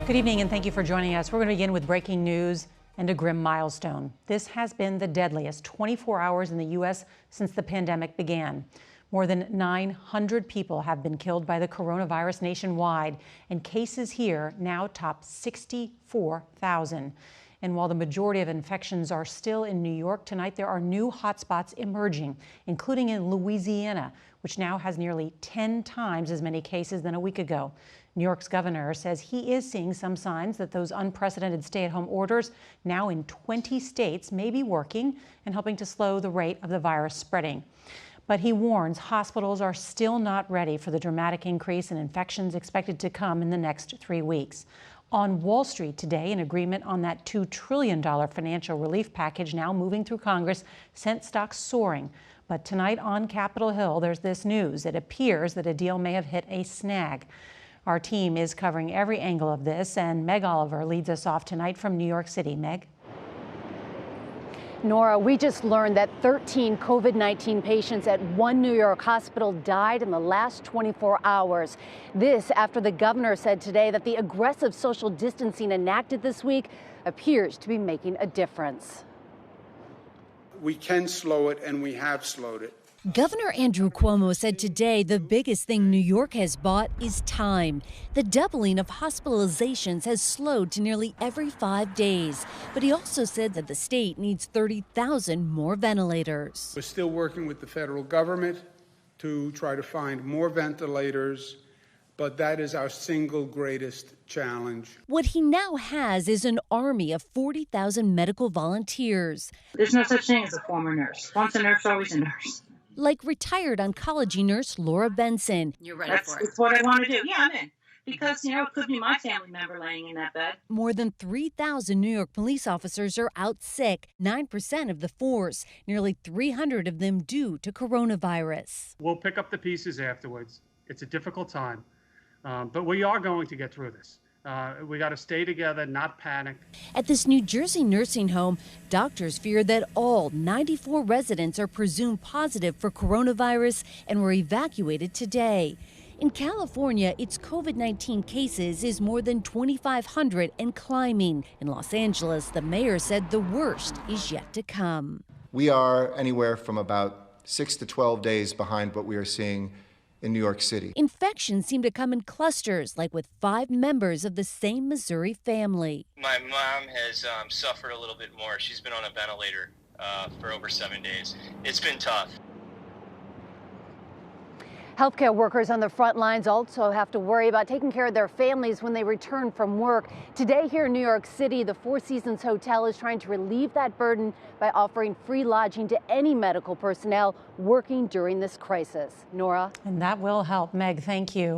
Good evening and thank you for joining us. We're going to begin with breaking news and a grim milestone. This has been the deadliest 24 hours in the U.S. since the pandemic began. More than 900 people have been killed by the coronavirus nationwide, and cases here now top 64,000. And while the majority of infections are still in New York tonight, there are new hotspots emerging, including in Louisiana, which now has nearly 10 times as many cases than a week ago. New York's governor says he is seeing some signs that those unprecedented stay-at-home orders now in 20 states may be working and helping to slow the rate of the virus spreading. But he warns hospitals are still not ready for the dramatic increase in infections expected to come in the next 3 weeks. On Wall Street today, an agreement on that $2 trillion financial relief package now moving through Congress sent stocks soaring. But tonight on Capitol Hill, there's this news. It appears that a deal may have hit a snag. Our team is covering every angle of this, and Meg Oliver leads us off tonight from New York City. Meg? Nora, we just learned that 13 COVID-19 patients at one New York hospital died in the last 24 hours. This after the governor said today that the aggressive social distancing enacted this week appears to be making a difference. We can slow it, and we have slowed it. Governor Andrew Cuomo said today the biggest thing New York has bought is time. The doubling of hospitalizations has slowed to nearly every 5 days. But he also said that the state needs 30,000 more ventilators. We're still working with the federal government to try to find more ventilators, but that is our single greatest challenge. What he now has is an army of 40,000 medical volunteers. There's no such thing as a former nurse. Once a nurse, always a nurse. Like retired oncology nurse Laura Benson. You're ready for it. That's what I want to do. Yeah, I'm in. Because, it could be my family member laying in that bed. More than 3,000 New York police officers are out sick, 9% of the force, nearly 300 of them due to coronavirus. We'll pick up the pieces afterwards. It's a difficult time, but we are going to get through this. We got to stay together, not panic. At this New Jersey nursing home, doctors fear that all 94 residents are presumed positive for coronavirus and were evacuated today. In California, its COVID-19 cases is more than 2,500 and climbing. In Los Angeles, the mayor said the worst is yet to come. We are anywhere from about 6 to 12 days behind what we are seeing in New York City. Infections seem to come in clusters, like with 5 members of the same Missouri family. My mom has suffered a little bit more. She's been on a ventilator for over 7 days. It's been tough. Healthcare workers on the front lines also have to worry about taking care of their families when they return from work. Today here in New York City, the Four Seasons Hotel is trying to relieve that burden by offering free lodging to any medical personnel working during this crisis. Nora? And that will help. Meg, thank you.